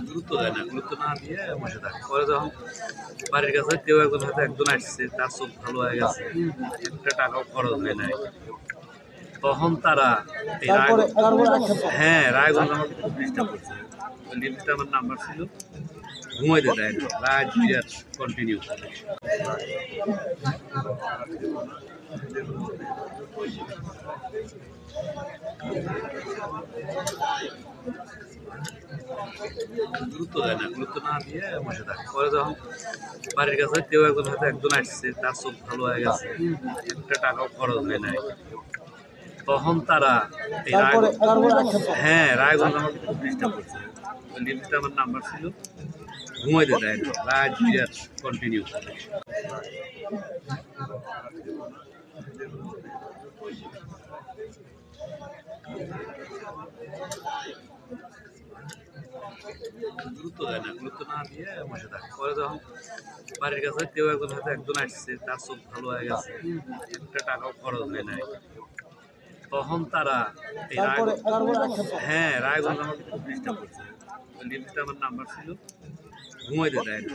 গুরুত্ব দেয় না, গুরুত্ব না দিয়ে বসে থাকে। পরে যখন বাড়ির কাছে কেউ একজন হয়তো একজন আসছে, তার চোখ ভালো হয়ে গেছে, একটা টাকাও খরচ হয় নাই, তখন তারা এই হ্যাঁ রায়গঞ্জ আমাকে খুব ডিস্টার্ব করছে। লিস্টে আমার নাম্বার ছিল, ঘুমাইতে দেয় না, রাত বিরাত কন্টিনিউ করে। গুরুত্ব দেয় না, গুরুত্ব না দিয়ে বসে থাকে। পরে যখন বাড়ির কাছে কেউ একজন হয়তো একজন আসছে, তার চোখ ভালো হয়ে গেছে, একটা টাকাও খরচ হয় নাই, তখন তারা এই হ্যাঁ রায়গঞ্জ আমাকে খুব ডিস্টার্ব করছে। লিস্টে আমার নাম্বার ছিল, ঘুমাইতে দেয় না, রাত বিরাত কন্টিনিউ করে। গুরুত্ব দেয় না, গুরুত্ব না দিয়ে বসে থাকে। পরে যখন বাড়ির কাছে কেউ একজন হয়তো একজন আসছে, তার চোখ ভালো হয়ে গেছে, একটা টাকাও খরচ হয় নাই, তখন তারা এই হ্যাঁ রায়গঞ্জ আমাকে খুব ডিস্টার্ব করছে। লিস্টে আমার নাম্বার ছিল, ঘুমাইতে দেয় না।